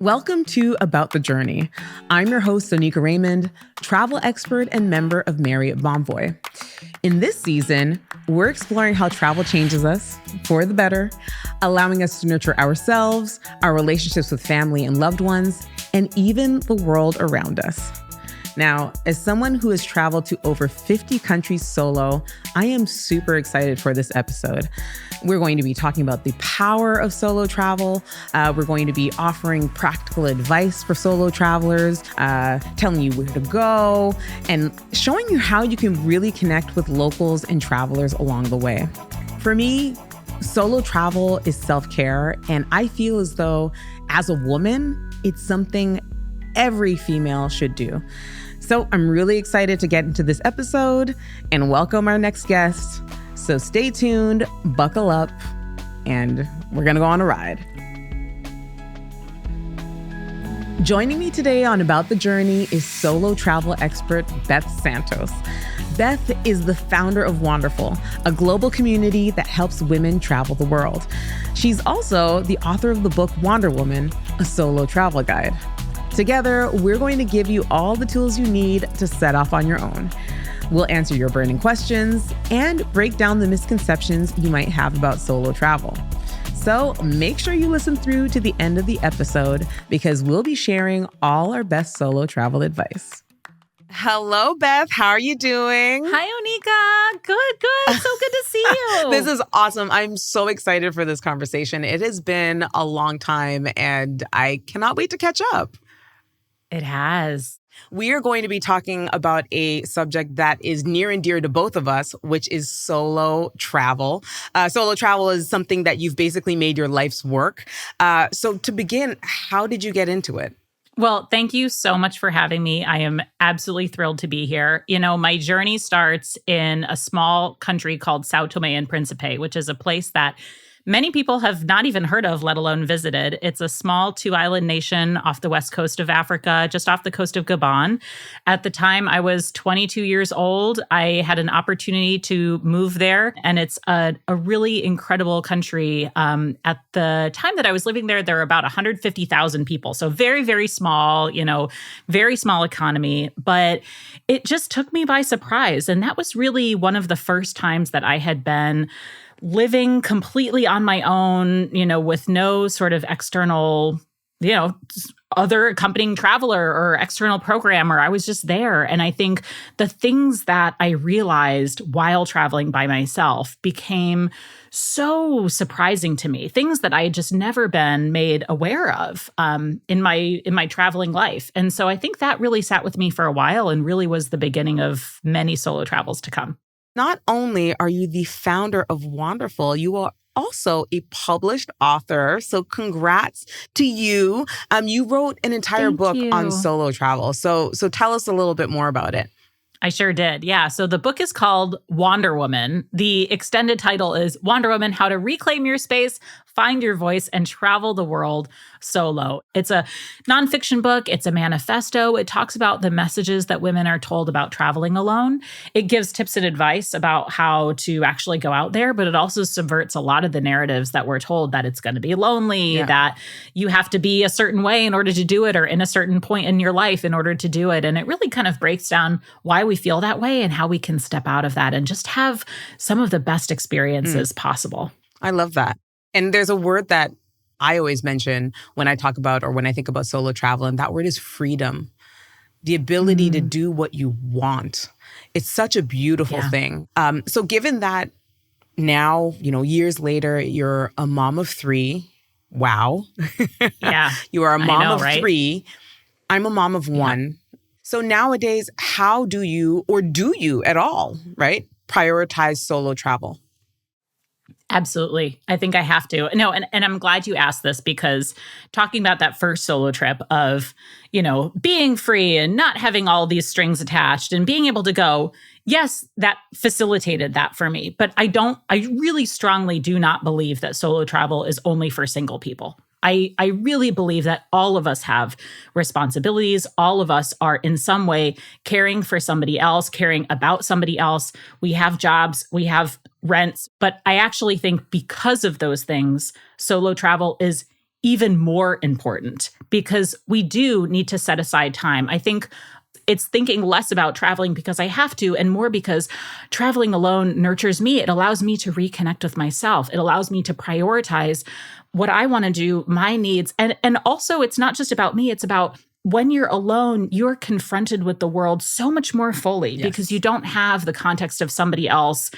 Welcome to About the Journey. I'm your host, Oneika Raymond, travel expert and member of Marriott Bonvoy. In this season, we're exploring how travel changes us for the better, allowing us to nurture ourselves, our relationships with family and loved ones, and even the world around us. Now, as someone who has traveled to over 50 countries solo, I am super excited for this episode. We're going to be talking about the power of solo travel. We're going to be offering practical advice for solo travelers, telling you where to go, and showing you how you can really connect with locals and travelers along the way. For me, solo travel is self-care, and I feel as though, as a woman, it's something every female should do. So I'm really excited to get into this episode and welcome our next guest. So stay tuned, buckle up, and we're gonna go on a ride. Joining me today on About the Journey is solo travel expert Beth Santos. Beth is the founder of Wanderful, a global community that helps women travel the world. She's also the author of the book Wonder Woman, a solo travel guide. Together, we're going to give you all the tools you need to set off on your own. We'll answer your burning questions and break down the misconceptions you might have about solo travel. So make sure you listen through to the end of the episode because we'll be sharing all our best solo travel advice. Hello, Beth. How are you doing? Hi, Oneika. Good. So good to see you. This is awesome. I'm so excited for this conversation. It has been a long time and I cannot wait to catch up. It has. We are going to be talking about a subject that is near and dear to both of us, which is solo travel. Solo travel is something that you've basically made your life's work. So to begin, how did you get into it? Well, thank you so much for having me. I am absolutely thrilled to be here. You know, my journey starts in a small country called Tomé and Príncipe, which is a place that many people have not even heard of, let alone visited. It's a small two-island nation off the west coast of Africa, just off the coast of Gabon. At the time, I was 22 years old. I had an opportunity to move there, and it's a really incredible country. At the time that I was living there, there were about 150,000 people. So very, very small, very small economy. But it just took me by surprise. And that was really one of the first times that I had been living completely on my own, with no sort of external, other accompanying traveler or external programmer. I was just there. And I think the things that I realized while traveling by myself became so surprising to me, things that I had just never been made aware of in my traveling life. And so I think that really sat with me for a while and really was the beginning of many solo travels to come. Not only are you the founder of Wanderful, you are also a published author. So congrats to you. You wrote an entire book on solo travel. So tell us a little bit more about it. I sure did. Yeah. So the book is called Wonder Woman. The extended title is Wonder Woman: How to Reclaim Your Space, Find Your Voice, and Travel the World Solo. It's a nonfiction book. It's a manifesto. It talks about the messages that women are told about traveling alone. It gives tips and advice about how to actually go out there, but it also subverts a lot of the narratives that we're told that it's going to be lonely, that you have to be a certain way in order to do it or in a certain point in your life in order to do it. And it really kind of breaks down why we feel that way and how we can step out of that and just have some of the best experiences possible. I love that. And there's a word that I always mention when I talk about or when I think about solo travel, and that word is freedom. The ability to do what you want. It's such a beautiful thing. So given that now, years later, you're a mom of 3. Wow. Yeah. You are a mom of 3. I'm a mom of 1. So nowadays, how do you, or do you at all, right, prioritize solo travel? Absolutely. I think I have to. No, and I'm glad you asked this because talking about that first solo trip of, being free and not having all these strings attached and being able to go, yes, that facilitated that for me. But I really strongly do not believe that solo travel is only for single people. I really believe that all of us have responsibilities. All of us are in some way caring for somebody else, caring about somebody else. We have jobs, we have rents. But I actually think because of those things, solo travel is even more important because we do need to set aside time. I think it's thinking less about traveling because I have to and more because traveling alone nurtures me. It allows me to reconnect with myself. It allows me to prioritize what I want to do, my needs. And also, it's not just about me. It's about when you're alone, you're confronted with the world so much more fully because you don't have the context of somebody else,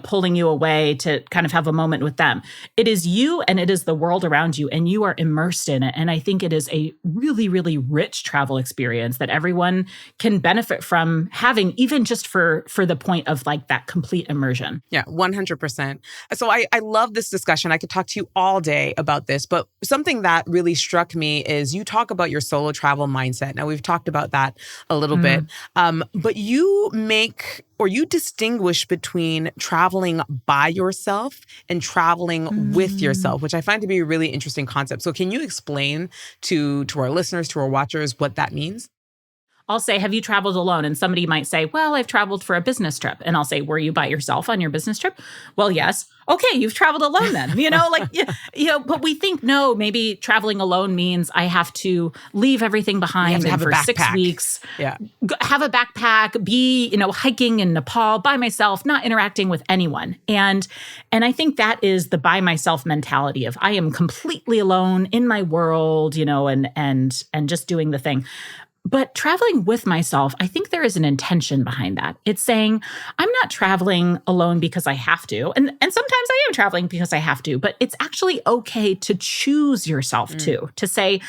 pulling you away to kind of have a moment with them. It is you and it is the world around you, and you are immersed in it. And I think it is a really, really rich travel experience that everyone can benefit from having, even just for the point of like that complete immersion. Yeah, 100%. So I love this discussion. I could talk to you all day about this, but something that really struck me is you talk about your solo travel mindset. Now, we've talked about that a little bit, but you distinguish between traveling by yourself and traveling with yourself, which I find to be a really interesting concept. So can you explain to our listeners, to our watchers, what that means? I'll say, have you traveled alone? And somebody might say, well, I've traveled for a business trip. And I'll say, were you by yourself on your business trip? Well, yes. Okay, you've traveled alone then, but we think, no, maybe traveling alone means I have to leave everything behind and for 6 weeks, have a backpack, be, hiking in Nepal by myself, not interacting with anyone. And I think that is the by myself mentality of I am completely alone in my world, and just doing the thing. But traveling with myself, I think there is an intention behind that. It's saying, I'm not traveling alone because I have to. And sometimes I am traveling because I have to, but it's actually okay to choose yourself too, to say,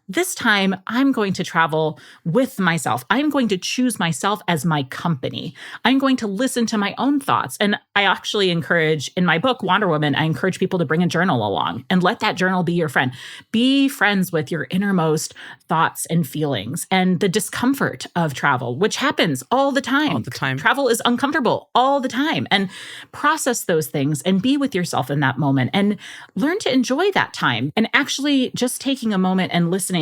this time I'm going to travel with myself. I'm going to choose myself as my company. I'm going to listen to my own thoughts. And I actually encourage, in my book, Wonder Woman, I encourage people to bring a journal along and let that journal be your friend. Be friends with your innermost thoughts and feelings and the discomfort of travel, which happens all the time. All the time. Travel is uncomfortable all the time. And process those things and be with yourself in that moment and learn to enjoy that time. And actually just taking a moment and listening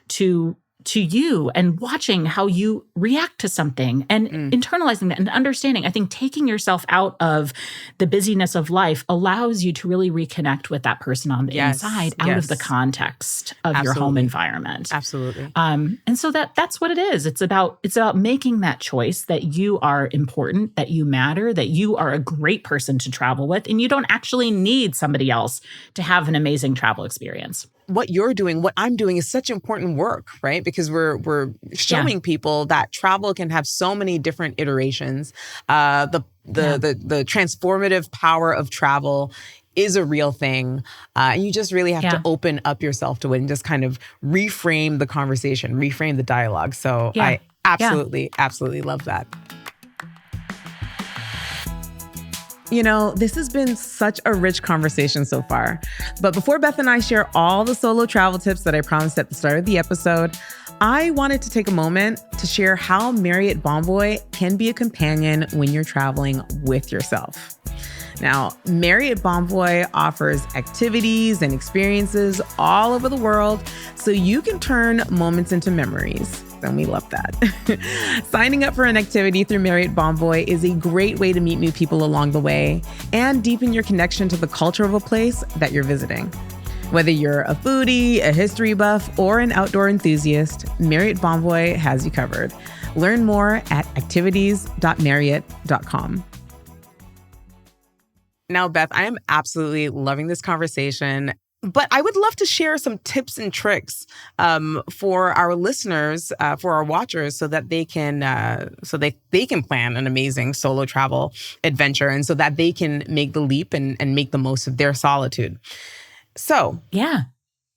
to you and watching how you react to something and internalizing that and understanding. I think taking yourself out of the busyness of life allows you to really reconnect with that person on the inside, out of the context of your home environment. Absolutely. And so that's what it is. It's about making that choice that you are important, that you matter, that you are a great person to travel with, and you don't actually need somebody else to have an amazing travel experience. What you're doing, what I'm doing is such important work, right? Because we're showing people that travel can have so many different iterations. The transformative power of travel is a real thing. And you just really have to open up yourself to it and just kind of reframe the conversation, reframe the dialogue. So I absolutely love that. This has been such a rich conversation so far. But before Beth and I share all the solo travel tips that I promised at the start of the episode, I wanted to take a moment to share how Marriott Bonvoy can be a companion when you're traveling with yourself. Now, Marriott Bonvoy offers activities and experiences all over the world so you can turn moments into memories. And we love that. Signing up for an activity through Marriott Bonvoy is a great way to meet new people along the way and deepen your connection to the culture of a place that you're visiting. Whether you're a foodie, a history buff, or an outdoor enthusiast, Marriott Bonvoy has you covered. Learn more at activities.marriott.com. Now, Beth, I am absolutely loving this conversation. But I would love to share some tips and tricks for our listeners, for our watchers, so that they can plan an amazing solo travel adventure, and so that they can make the leap and make the most of their solitude. So,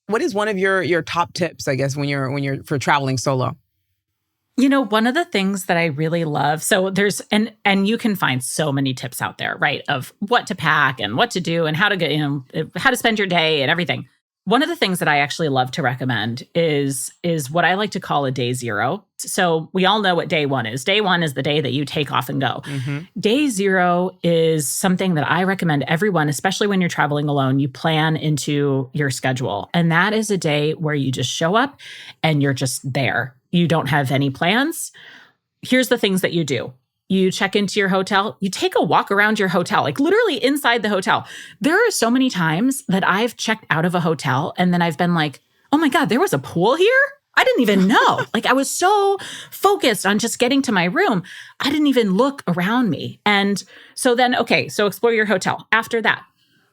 what is one of your top tips, I guess, when you're for traveling solo? One of the things that I really love, so there's, and you can find so many tips out there, right? Of what to pack and what to do and how to get, how to spend your day and everything. One of the things that I actually love to recommend is what I like to call a day zero. So we all know what day one is. Day one is the day that you take off and go. Mm-hmm. Day zero is something that I recommend everyone, especially when you're traveling alone, you plan into your schedule. And that is a day where you just show up and you're just there. You don't have any plans. Here's the things that you do. You check into your hotel, you take a walk around your hotel, like literally inside the hotel. There are so many times that I've checked out of a hotel and then I've been like, oh my God, there was a pool here? I didn't even know. Like I was so focused on just getting to my room. I didn't even look around me. And so then, okay, so explore your hotel. After that,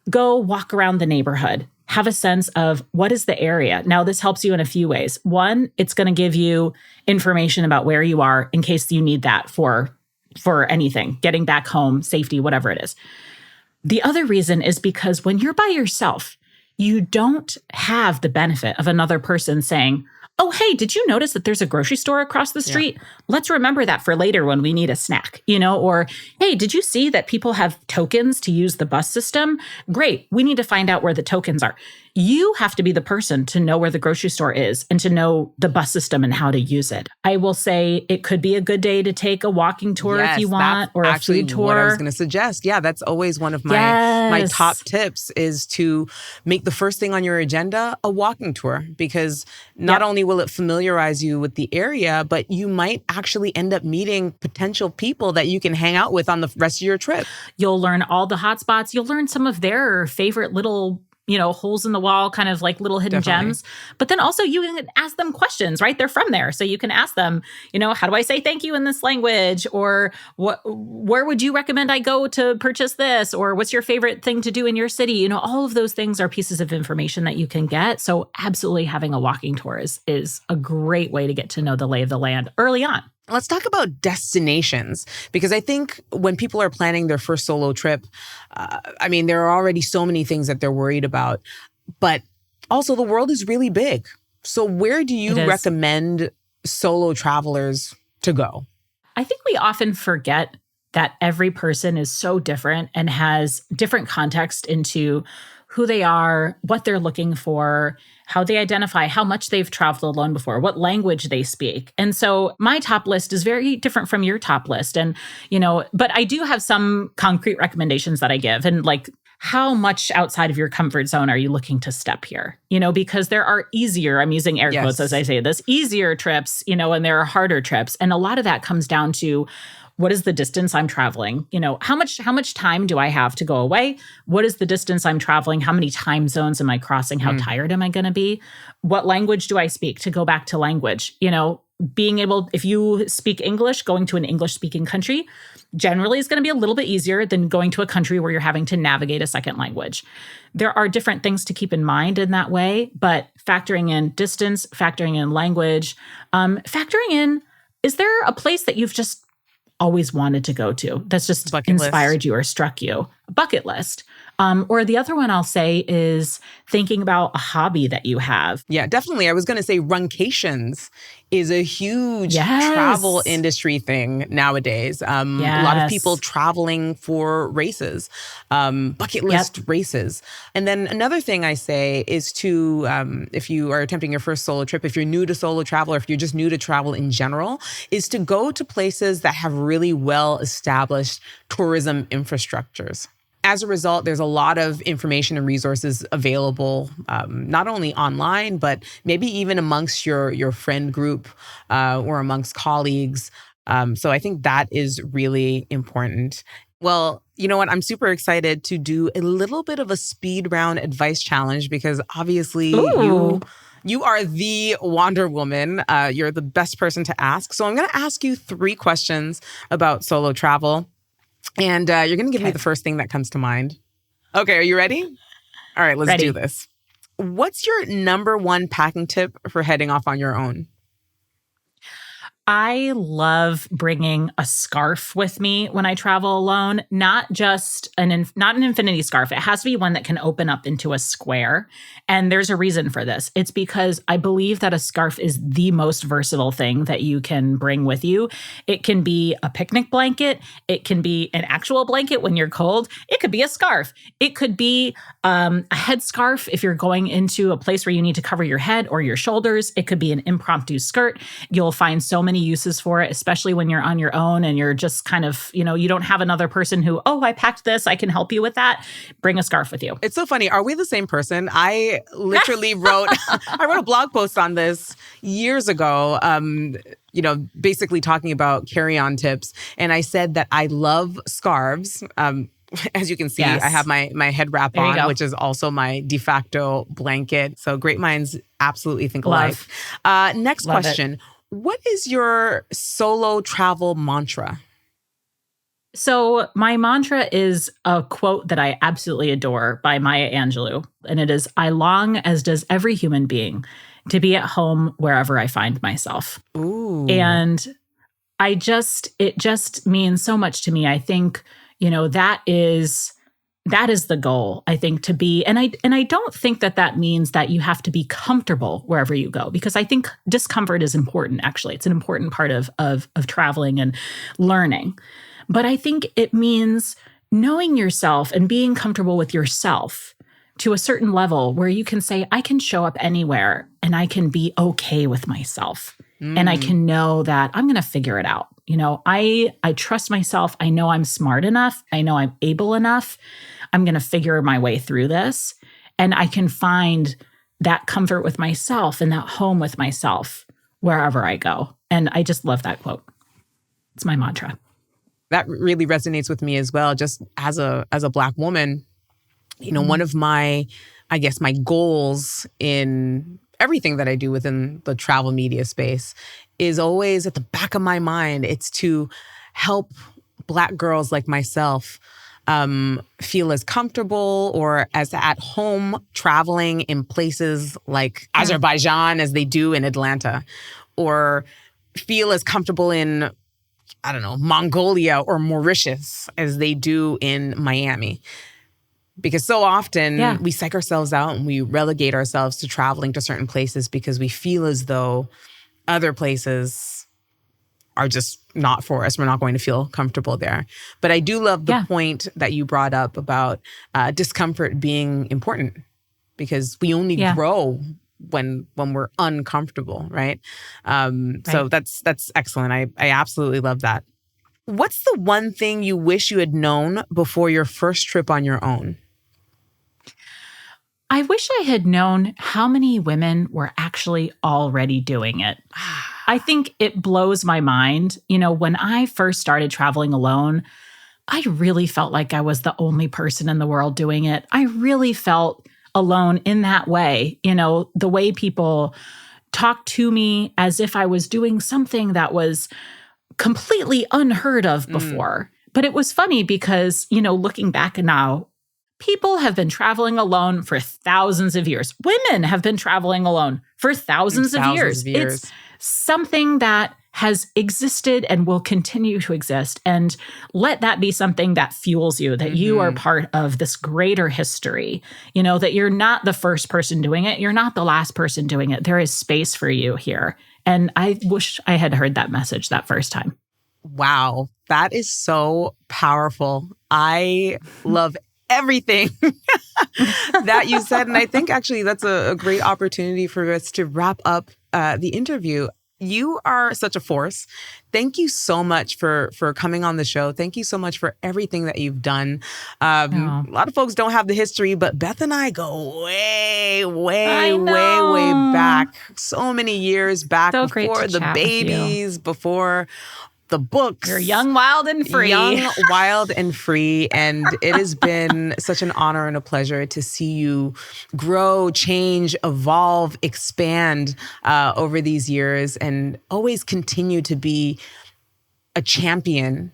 go walk around the neighborhood. Have a sense of what is the area. Now, this helps you in a few ways. One, it's going to give you information about where you are in case you need that for anything, getting back home, safety, whatever it is. The other reason is because when you're by yourself, you don't have the benefit of another person saying, oh, hey, did you notice that there's a grocery store across the street? Yeah. Let's remember that for later when we need a snack, or, hey, did you see that people have tokens to use the bus system? Great. We need to find out where the tokens are. You have to be the person to know where the grocery store is and to know the bus system and how to use it. I will say it could be a good day to take a walking tour if you want, or a food tour. What I was going to suggest. Yeah, that's always one of my top tips is to make the first thing on your agenda a walking tour, because not only will it familiarize you with the area, but you might actually end up meeting potential people that you can hang out with on the rest of your trip. You'll learn all the hot spots. You'll learn some of their favorite little holes in the wall, kind of like little hidden gems. But then also you can ask them questions, right? They're from there. So you can ask them, how do I say thank you in this language? Or where would you recommend I go to purchase this? Or what's your favorite thing to do in your city? All of those things are pieces of information that you can get. So absolutely having a walking tour is a great way to get to know the lay of the land early on. Let's talk about destinations, because I think when people are planning their first solo trip, there are already so many things that they're worried about, but also the world is really big. So where do you recommend solo travelers to go? I think we often forget that every person is so different and has different context into who they are, what they're looking for, how they identify, how much they've traveled alone before, what language they speak. And so my top list is very different from your top list. And, but I do have some concrete recommendations that I give. And like, how much outside of your comfort zone are you looking to step here? Because there are easier, I'm using air quotes as I say this, easier trips, and there are harder trips. And a lot of that comes down to, what is the distance I'm traveling? How much time do I have to go away? What is the distance I'm traveling? How many time zones am I crossing? How tired am I going to be? What language do I speak? To go back to language, being able, if you speak English, going to an English-speaking country generally is going to be a little bit easier than going to a country where you're having to navigate a second language. There are different things to keep in mind in that way, but factoring in distance, factoring in language, factoring in, is there a place that you've just always wanted to go to that's just inspired you or struck you? A bucket list. Or the other one I'll say is thinking about a hobby that you have. Yeah, definitely. I was going to say runcations is a huge travel industry thing nowadays. A lot of people traveling for races, bucket list races. And then another thing I say is to, if you are attempting your first solo trip, if you're new to solo travel, or if you're just new to travel in general, is to go to places that have really well-established tourism infrastructures. As a result, there's a lot of information and resources available, not only online, but maybe even amongst your friend group or amongst colleagues. So I think that is really important. Well, you know what? I'm super excited to do a little bit of a speed round advice challenge, because obviously you are the Wonder Woman. You're the best person to ask. So I'm going to ask you 3 questions about solo travel. And you're going to give me the first thing that comes to mind. Okay, are you ready? All right, let's do this. What's your number 1 packing tip for heading off on your own? I love bringing a scarf with me when I travel alone, not just not an infinity scarf. It has to be one that can open up into a square. And there's a reason for this. It's because I believe that a scarf is the most versatile thing that you can bring with you. It can be a picnic blanket. It can be an actual blanket when you're cold. It could be a scarf. It could be a headscarf if you're going into a place where you need to cover your head or your shoulders. It could be an impromptu skirt. You'll find so many uses for it, especially when you're on your own and you're just kind of, you don't have another person who, I packed this, I can help you with that. Bring a scarf with you. It's so funny. Are we the same person? I literally wrote a blog post on this years ago. basically talking about carry-on tips. And I said that I love scarves. As you can see, Yes. I have my head wrap There you on, go. which is also my de facto blanket. So great minds absolutely think Love. alike. Next Love it. question. What is your solo travel mantra? So my mantra is a quote that I absolutely adore by Maya Angelou. And it is, I long, as does every human being, to be at home wherever I find myself. Ooh. And it just means so much to me. I think, that is the goal, I think, to be. And I don't think that means that you have to be comfortable wherever you go, because I think discomfort is important, actually. It's an important part of traveling and learning. But I think it means knowing yourself and being comfortable with yourself to a certain level where you can say, I can show up anywhere and I can be okay with myself. And I can know that I'm going to figure it out. I trust myself. I know I'm smart enough. I know I'm able enough. I'm going to figure my way through this. And I can find that comfort with myself and that home with myself wherever I go. And I just love that quote. It's my mantra. That really resonates with me as well. Just as a Black woman, one of my goals in everything that I do within the travel media space is always at the back of my mind. It's to help Black girls like myself feel as comfortable or as at home traveling in places like Azerbaijan as they do in Atlanta, or feel as comfortable in, Mongolia or Mauritius as they do in Miami. Because so often we psych ourselves out and we relegate ourselves to traveling to certain places because we feel as though other places are just not for us. We're not going to feel comfortable there. But I do love the point that you brought up about discomfort being important, because we only grow when we're uncomfortable, right? So that's excellent. I absolutely love that. What's the one thing you wish you had known before your first trip on your own? I wish I had known how many women were actually already doing it. I think it blows my mind. When I first started traveling alone, I really felt like I was the only person in the world doing it. I really felt alone in that way. The way people talked to me as if I was doing something that was completely unheard of before. But it was funny because, looking back now, people have been traveling alone for thousands of years. Women have been traveling alone for thousands of years. It's something that has existed and will continue to exist. And let that be something that fuels you, that you are part of this greater history, that you're not the first person doing it. You're not the last person doing it. There is space for you here. And I wish I had heard that message that first time. Wow. That is so powerful. I love everything that you said. And I think actually that's a great opportunity for us to wrap up the interview. You are such a force. Thank you so much for coming on the show. Thank you so much for everything that you've done. A lot of folks don't have the history, but Beth and I go way, way, way, way back. So many years back, so before the babies, before the books. You're young, wild, and free. Young, wild, and free. And it has been such an honor and a pleasure to see you grow, change, evolve, expand over these years, and always continue to be a champion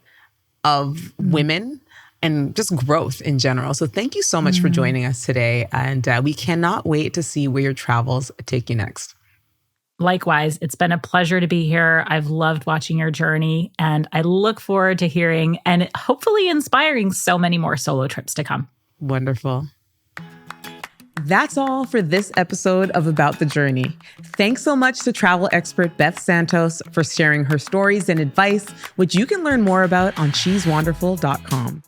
of women and just growth in general. So thank you so much for joining us today. And we cannot wait to see where your travels take you next. Likewise, it's been a pleasure to be here. I've loved watching your journey, and I look forward to hearing and hopefully inspiring so many more solo trips to come. Wonderful. That's all for this episode of About the Journey. Thanks so much to travel expert Beth Santos for sharing her stories and advice, which you can learn more about on sheswanderful.com.